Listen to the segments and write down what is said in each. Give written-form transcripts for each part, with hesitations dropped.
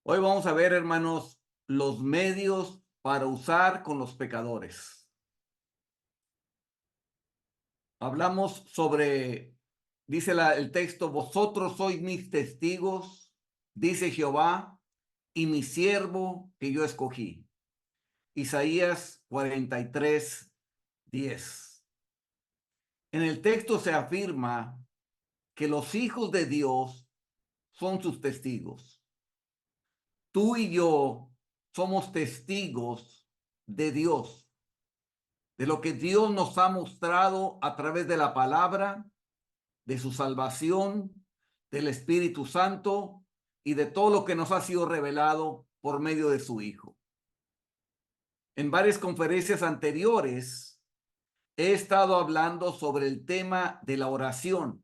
Hoy vamos a ver, hermanos, los medios para usar con los pecadores. Hablamos sobre, dice el texto, vosotros sois mis testigos, dice Jehová, y mi siervo que yo escogí. Isaías 43:10. En el texto se afirma que los hijos de Dios son sus testigos. Tú y yo somos testigos de Dios, de lo que Dios nos ha mostrado a través de la palabra, de su salvación, del Espíritu Santo y de todo lo que nos ha sido revelado por medio de su Hijo. En varias conferencias anteriores he estado hablando sobre el tema de la oración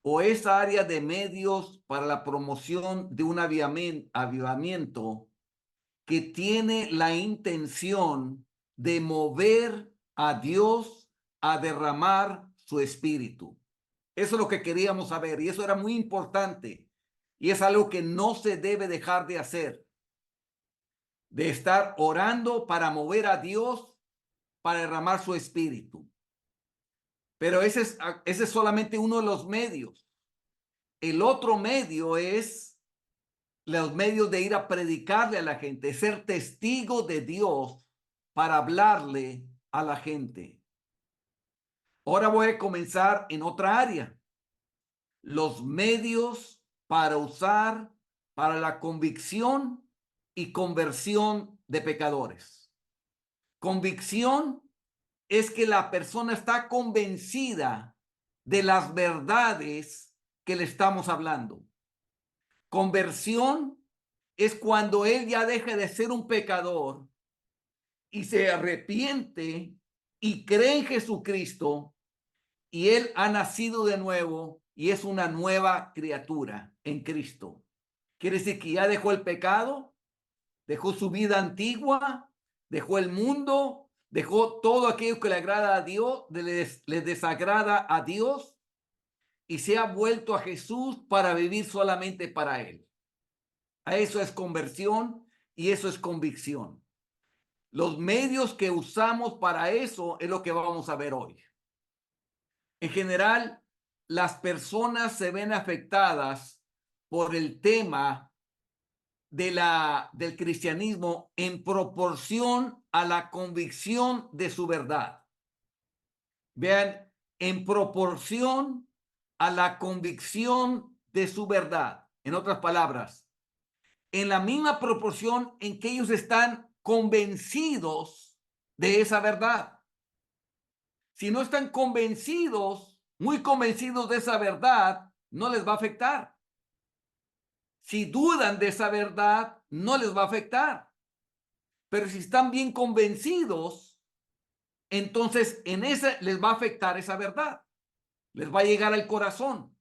o esa área de medios para la promoción de un avivamiento que tiene la intención de mover a Dios a derramar su espíritu. Eso es lo que queríamos saber y eso era muy importante y es algo que no se debe dejar de hacer, de estar orando para mover a Dios para derramar su espíritu. Pero ese es solamente uno de los medios. El otro medio es los medios de ir a predicarle a la gente, ser testigo de Dios para hablarle a la gente. Ahora voy a comenzar en otra área. Los medios para usar para la convicción y conversión de pecadores. Convicción es que la persona está convencida de las verdades que le estamos hablando. Conversión es cuando él ya deja de ser un pecador y se arrepiente y cree en Jesucristo y él ha nacido de nuevo y es una nueva criatura en Cristo. Quiere decir que ya dejó el pecado, dejó su vida antigua, dejó el mundo, dejó todo aquello que le agrada a Dios, le desagrada a Dios y se ha vuelto a Jesús para vivir solamente para él. A eso es conversión y eso es convicción. Los medios que usamos para eso es lo que vamos a ver hoy. En general, las personas se ven afectadas por el tema del cristianismo en proporción a la convicción de su verdad. Vean, en proporción a la convicción de su verdad. En otras palabras, en la misma proporción en que ellos están convencidos de esa verdad. Si no están convencidos, muy convencidos de esa verdad, no les va a afectar. Si dudan de esa verdad, no les va a afectar. Pero si están bien convencidos, entonces en esa les va a afectar esa verdad. Les va a llegar al corazón.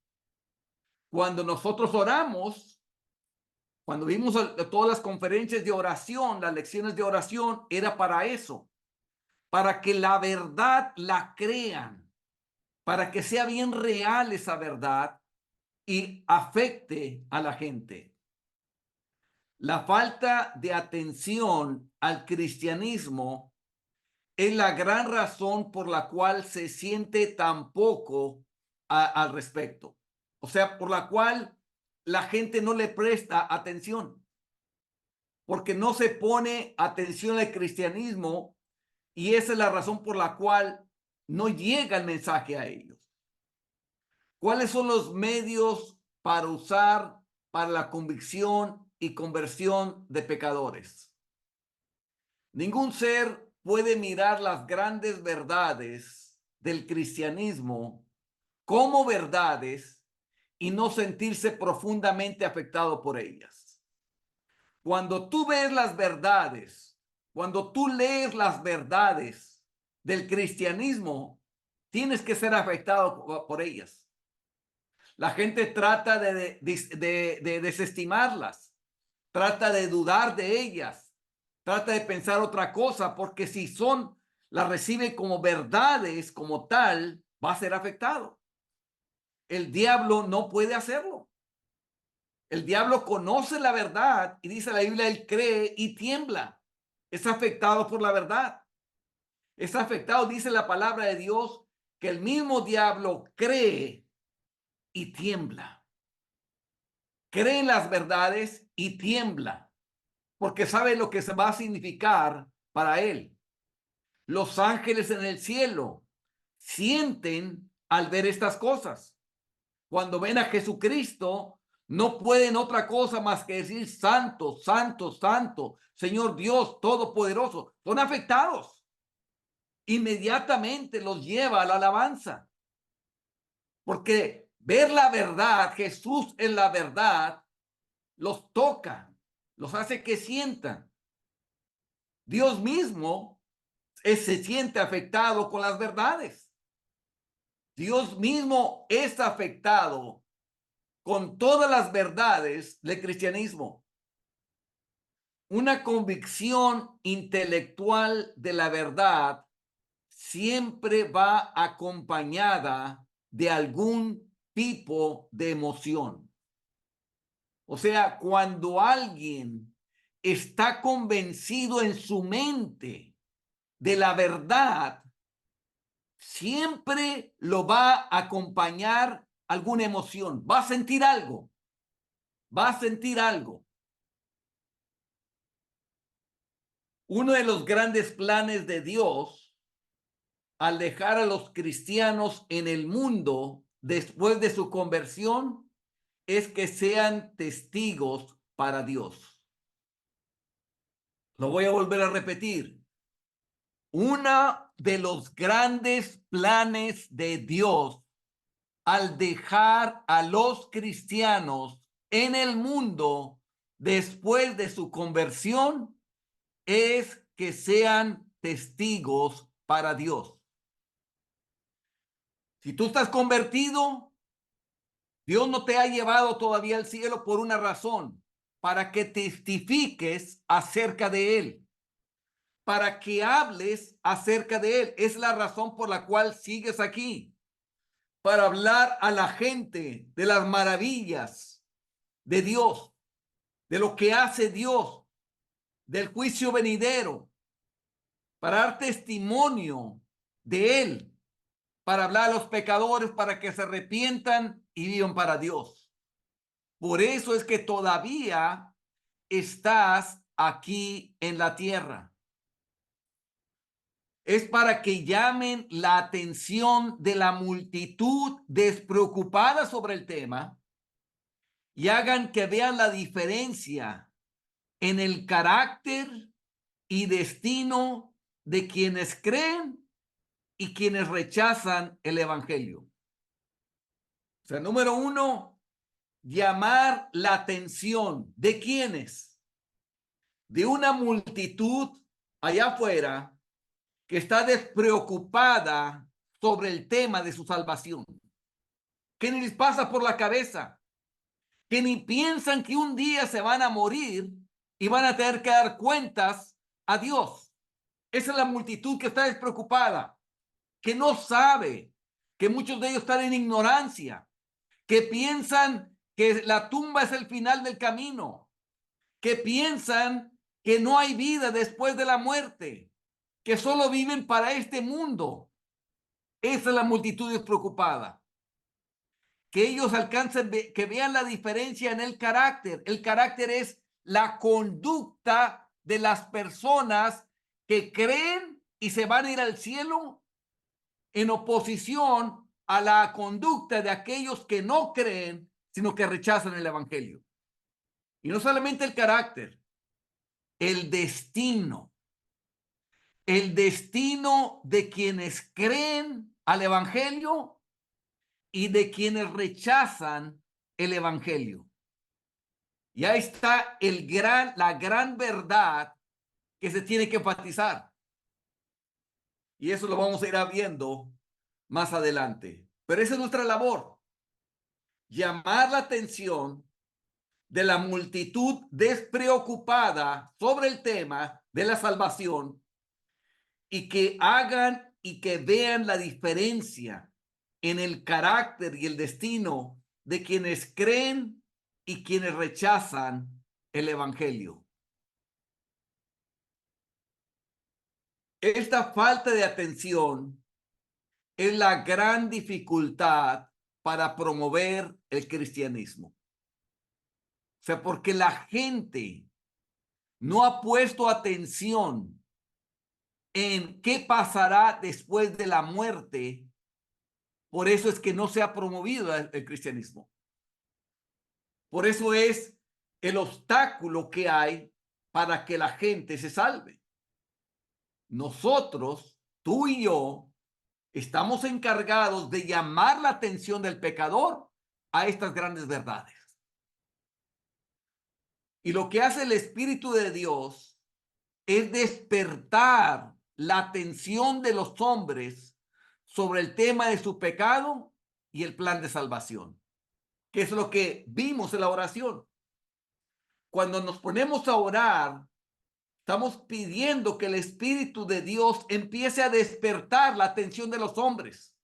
Cuando nosotros oramos, cuando vimos todas las conferencias de oración, las lecciones de oración, era para eso, para que la verdad la crean, para que sea bien real esa verdad y afecte a la gente. La falta de atención al cristianismo es la gran razón por la cual se siente tan poco al respecto. O sea, por la cual la gente no le presta atención, porque no se pone atención al cristianismo y esa es la razón por la cual no llega el mensaje a ellos. ¿Cuáles son los medios para usar para la convicción y conversión de pecadores? Ningún ser puede mirar las grandes verdades del cristianismo como verdades y no sentirse profundamente afectado por ellas. Cuando tú ves las verdades, cuando tú lees las verdades del cristianismo, tienes que ser afectado por ellas. La gente trata de desestimarlas, trata de dudar de ellas, trata de pensar otra cosa, porque si las recibe como verdades, como tal, va a ser afectado. El diablo no puede hacerlo. El diablo conoce la verdad y dice la Biblia, él cree y tiembla. Es afectado por la verdad. Es afectado, dice la palabra de Dios, que el mismo diablo cree y tiembla. Cree en las verdades y tiembla, porque sabe lo que se va a significar para él. Los ángeles en el cielo sienten al ver estas cosas. Cuando ven a Jesucristo, no pueden otra cosa más que decir santo, santo, santo, Señor Dios Todopoderoso. Son afectados. Inmediatamente los lleva a la alabanza. Porque ver la verdad, Jesús en la verdad, los toca, los hace que sientan. Dios mismo se siente afectado con las verdades. Dios mismo es afectado con todas las verdades del cristianismo. Una convicción intelectual de la verdad siempre va acompañada de algún tipo de emoción. O sea, cuando alguien está convencido en su mente de la verdad, siempre lo va a acompañar alguna emoción. Va a sentir algo. Va a sentir algo. Uno de los grandes planes de Dios al dejar a los cristianos en el mundo después de su conversión es que sean testigos para Dios. Lo voy a volver a repetir. Uno de los grandes planes de Dios al dejar a los cristianos en el mundo después de su conversión es que sean testigos para Dios. Si tú estás convertido, Dios no te ha llevado todavía al cielo por una razón, para que testifiques acerca de Él, para que hables acerca de Él. Es la razón por la cual sigues aquí, para hablar a la gente de las maravillas de Dios, de lo que hace Dios, del juicio venidero, para dar testimonio de Él, para hablar a los pecadores, para que se arrepientan y vivan para Dios. Por eso es que todavía estás aquí en la tierra. Es para que llamen la atención de la multitud despreocupada sobre el tema y hagan que vean la diferencia en el carácter y destino de quienes creen y quienes rechazan el evangelio. O sea, número uno, llamar la atención de quienes, de una multitud allá afuera que está despreocupada sobre el tema de su salvación, que ni les pasa por la cabeza, que ni piensan que un día se van a morir y van a tener que dar cuentas a Dios. Esa es la multitud que está despreocupada, que no sabe, que muchos de ellos están en ignorancia, que piensan que la tumba es el final del camino, que piensan que no hay vida después de la muerte, que solo viven para este mundo. Esa es la multitud despreocupada. Que ellos alcancen, que vean la diferencia en el carácter. El carácter es la conducta de las personas que creen y se van a ir al cielo en oposición a la conducta de aquellos que no creen, sino que rechazan el evangelio. Y no solamente el carácter, el destino de quienes creen al evangelio y de quienes rechazan el evangelio. Y ahí está la gran verdad que se tiene que enfatizar. Y eso lo vamos a ir viendo más adelante. Pero esa es nuestra labor. Llamar la atención de la multitud despreocupada sobre el tema de la salvación y que hagan y que vean la diferencia en el carácter y el destino de quienes creen y quienes rechazan el evangelio. Esta falta de atención es la gran dificultad para promover el cristianismo. O sea, porque la gente no ha puesto atención en qué pasará después de la muerte. Por eso es que no se ha promovido el cristianismo. Por eso es el obstáculo que hay para que la gente se salve. Nosotros, tú y yo, estamos encargados de llamar la atención del pecador a estas grandes verdades. Y lo que hace el Espíritu de Dios es despertar la atención de los hombres sobre el tema de su pecado y el plan de salvación, que es lo que vimos en la oración. Cuando nos ponemos a orar, estamos pidiendo que el Espíritu de Dios empiece a despertar la atención de los hombres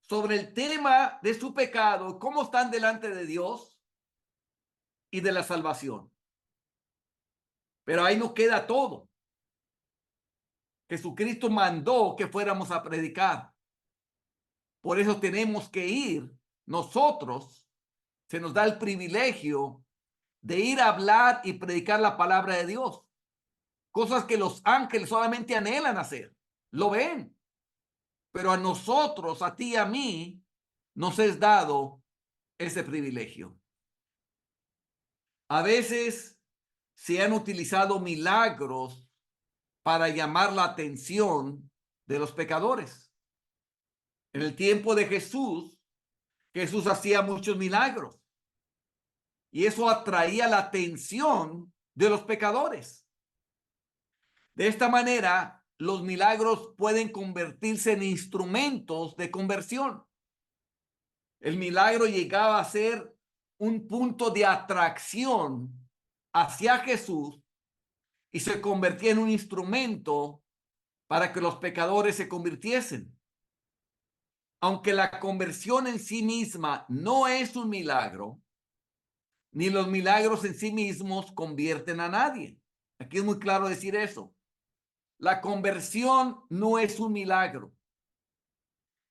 sobre el tema de su pecado, cómo están delante de Dios y de la salvación. Pero ahí no queda todo. Jesucristo mandó que fuéramos a predicar. Por eso tenemos que ir nosotros. Se nos da el privilegio de ir a hablar y predicar la palabra de Dios. Cosas que los ángeles solamente anhelan hacer. Lo ven. Pero a nosotros, a ti y a mí, nos es dado ese privilegio. A veces se han utilizado milagros para llamar la atención de los pecadores. En el tiempo de Jesús, Jesús hacía muchos milagros y eso atraía la atención de los pecadores. De esta manera, los milagros pueden convertirse en instrumentos de conversión. El milagro llegaba a ser un punto de atracción hacia Jesús y se convertía en un instrumento para que los pecadores se convirtiesen. Aunque la conversión en sí misma no es un milagro, ni los milagros en sí mismos convierten a nadie. Aquí es muy claro decir eso. La conversión no es un milagro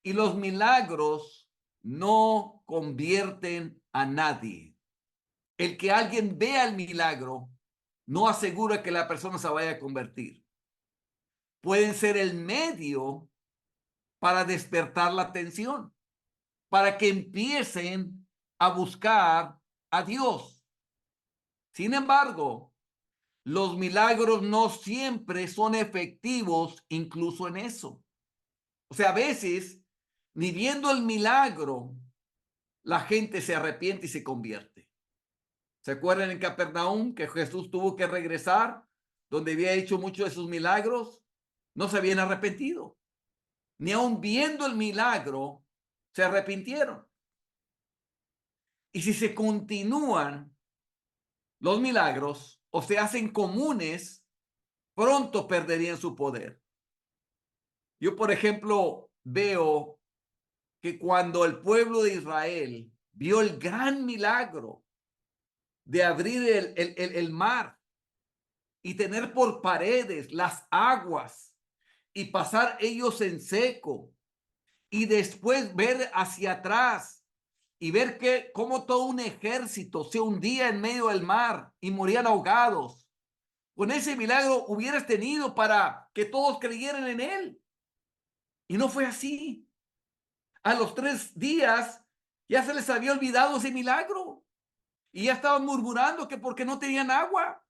y los milagros no convierten a nadie. El que alguien vea el milagro no asegura que la persona se vaya a convertir. Pueden ser el medio para despertar la atención, para que empiecen a buscar a Dios. Sin embargo, los milagros no siempre son efectivos incluso en eso. O sea, a veces, ni viendo el milagro, la gente se arrepiente y se convierte. ¿Se acuerdan en Capernaum que Jesús tuvo que regresar, donde había hecho muchos de sus milagros? No se habían arrepentido. Ni aun viendo el milagro, se arrepintieron. Y si se continúan los milagros o se hacen comunes, pronto perderían su poder. Yo, por ejemplo, veo que cuando el pueblo de Israel vio el gran milagro de abrir el mar y tener por paredes las aguas y pasar ellos en seco y después ver hacia atrás y ver que como todo un ejército se hundía en medio del mar y morían ahogados. Con ese milagro hubieras tenido para que todos creyeran en él. Y no fue así. A los 3 días ya se les había olvidado ese milagro. Y ya estaban murmurando que porque no tenían agua,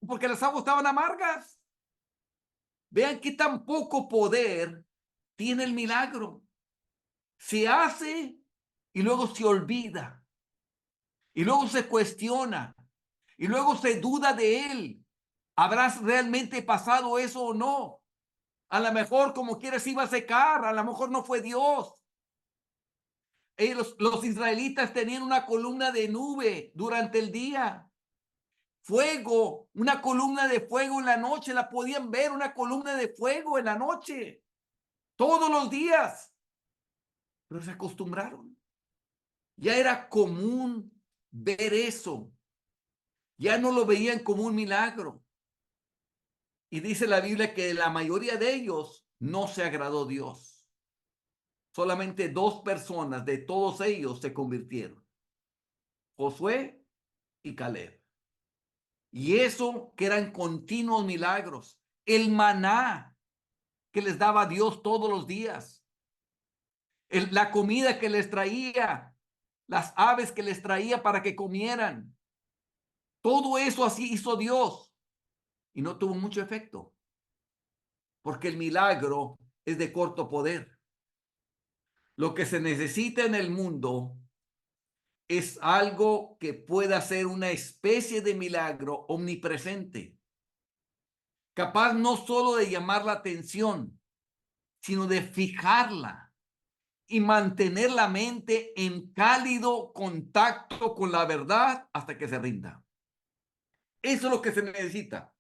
porque las aguas estaban amargas. Vean qué tan poco poder tiene el milagro. Se hace y luego se olvida. Y luego se cuestiona. Y luego se duda de él. ¿Habrá realmente pasado eso o no? A lo mejor como quiera se iba a secar. A lo mejor no fue Dios. Los israelitas tenían una columna de nube durante el día. Fuego, una columna de fuego en la noche. La podían ver, una columna de fuego en la noche. Todos los días. Pero se acostumbraron. Ya era común ver eso. Ya no lo veían como un milagro. Y dice la Biblia que la mayoría de ellos no se agradó Dios. Solamente 2 personas de todos ellos se convirtieron: Josué y Caleb. Y eso que eran continuos milagros. El maná que les daba Dios todos los días. La comida que les traía. Las aves que les traía para que comieran. Todo eso así hizo Dios. Y no tuvo mucho efecto. Porque el milagro es de corto poder. Lo que se necesita en el mundo es algo que pueda ser una especie de milagro omnipresente, capaz no solo de llamar la atención, sino de fijarla y mantener la mente en cálido contacto con la verdad hasta que se rinda. Eso es lo que se necesita.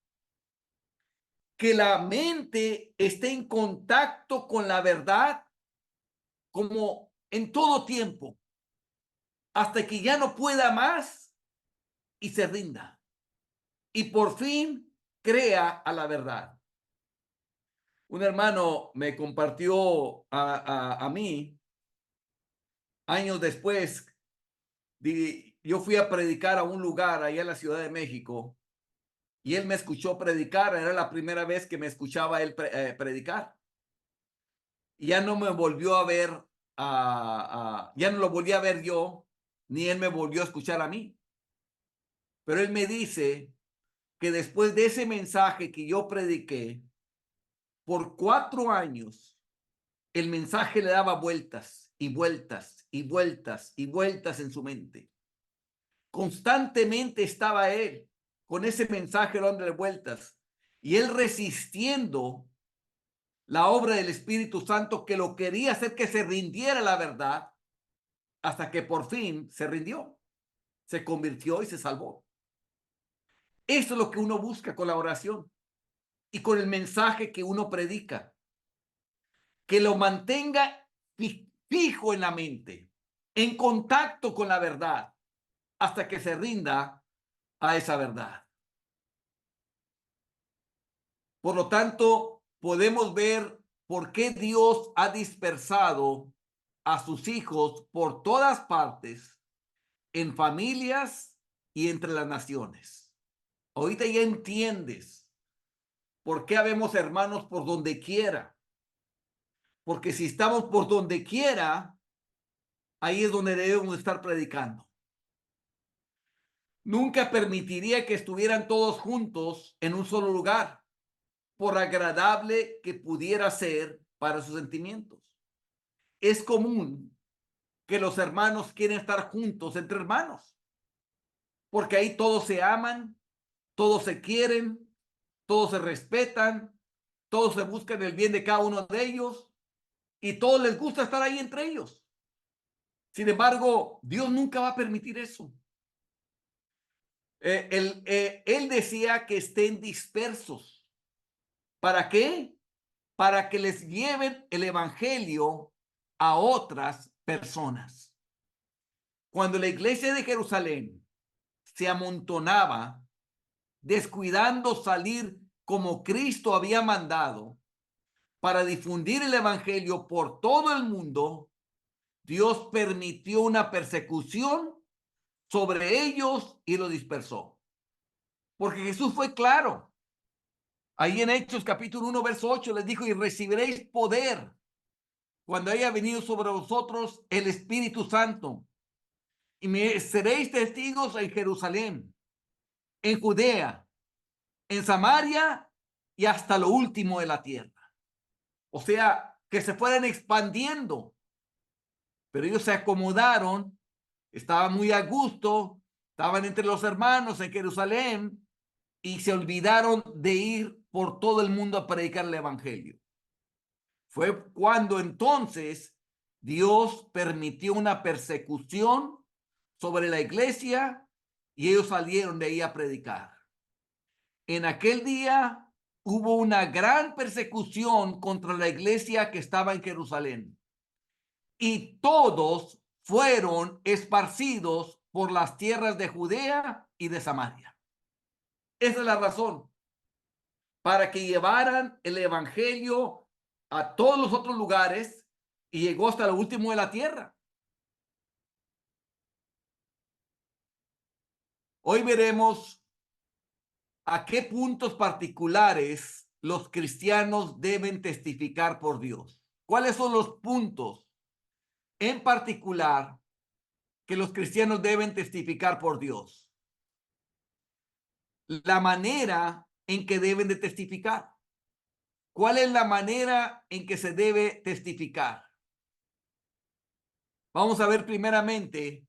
Que la mente esté en contacto con la verdad como en todo tiempo, hasta que ya no pueda más y se rinda. Y por fin crea a la verdad. Un hermano me compartió a mí, años después, yo fui a predicar a un lugar allá en la Ciudad de México y él me escuchó predicar. Era la primera vez que me escuchaba él predicar. Y ya no me volvió a ver, ya no lo volví a ver yo, ni él me volvió a escuchar a mí. Pero él me dice que después de ese mensaje que yo prediqué, por 4 años, el mensaje le daba vueltas y vueltas y vueltas y vueltas en su mente. Constantemente estaba él con ese mensaje dándole vueltas y él resistiendo la obra del Espíritu Santo que lo quería hacer que se rindiera a la verdad, hasta que por fin se rindió, se convirtió y se salvó. Eso es lo que uno busca con la oración y con el mensaje que uno predica, que lo mantenga fijo en la mente, en contacto con la verdad, hasta que se rinda a esa verdad. Por lo tanto, podemos ver por qué Dios ha dispersado a sus hijos por todas partes, en familias y entre las naciones. Ahorita ya entiendes por qué habemos hermanos por donde quiera. Porque si estamos por donde quiera, ahí es donde debemos estar predicando. Nunca permitiría que estuvieran todos juntos en un solo lugar, por agradable que pudiera ser para sus sentimientos. Es común que los hermanos quieren estar juntos entre hermanos, porque ahí todos se aman, todos se quieren, todos se respetan, todos se buscan el bien de cada uno de ellos y todos les gusta estar ahí entre ellos. Sin embargo, Dios nunca va a permitir eso. Él decía que estén dispersos. ¿Para qué? Para que les lleven el evangelio a otras personas. Cuando la iglesia de Jerusalén se amontonaba, descuidando salir como Cristo había mandado para difundir el evangelio por todo el mundo, Dios permitió una persecución sobre ellos y lo dispersó. Porque Jesús fue claro. Ahí en Hechos capítulo 1, verso 8 les dijo: y recibiréis poder cuando haya venido sobre vosotros el Espíritu Santo. Y me seréis testigos en Jerusalén, en Judea, en Samaria y hasta lo último de la tierra. O sea, que se fueran expandiendo. Pero ellos se acomodaron, estaban muy a gusto, estaban entre los hermanos en Jerusalén y se olvidaron de ir por todo el mundo a predicar el evangelio. Fue cuando entonces Dios permitió una persecución sobre la iglesia y ellos salieron de ahí a predicar. En aquel día hubo una gran persecución contra la iglesia que estaba en Jerusalén y todos fueron esparcidos por las tierras de Judea y de Samaria. Esa es la razón, para que llevaran el evangelio a todos los otros lugares y llegó hasta lo último de la tierra. Hoy veremos a qué puntos particulares los cristianos deben testificar por Dios. ¿Cuáles son los puntos en particular que los cristianos deben testificar por Dios? La manera en que deben de testificar. ¿Cuál es la manera en que se debe testificar? Vamos a ver primeramente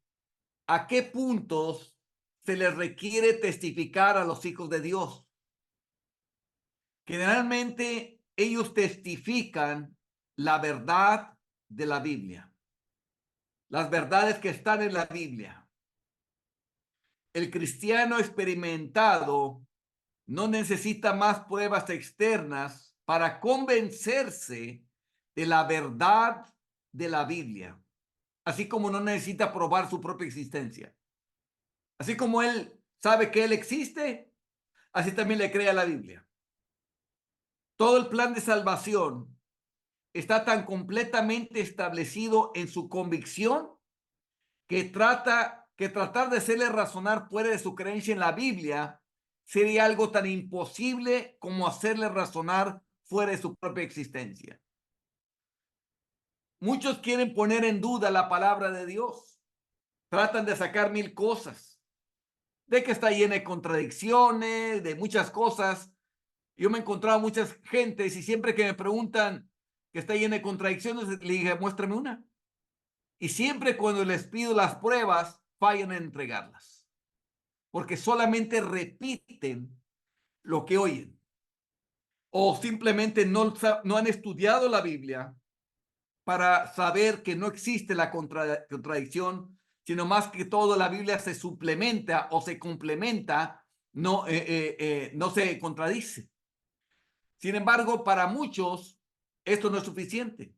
a qué puntos se les requiere testificar a los hijos de Dios. Generalmente ellos testifican la verdad de la Biblia, las verdades que están en la Biblia. El cristiano experimentado no necesita más pruebas externas para convencerse de la verdad de la Biblia, así como no necesita probar su propia existencia. Así como él sabe que él existe, así también le cree a la Biblia. Todo el plan de salvación está tan completamente establecido en su convicción que tratar de hacerle razonar fuera de su creencia en la Biblia sería algo tan imposible como hacerle razonar fuera de su propia existencia. Muchos quieren poner en duda la palabra de Dios. Tratan de sacar mil cosas, de que está llena de contradicciones, de muchas cosas. Yo me he encontrado muchas gentes y siempre que me preguntan que está llena de contradicciones, le dije, muéstrame una. Y siempre cuando les pido las pruebas, fallan en entregarlas, porque solamente repiten lo que oyen o simplemente no han estudiado la Biblia para saber que no existe la contradicción, sino más que todo la Biblia se suplementa o se complementa, no se contradice. Sin embargo, para muchos esto no es suficiente.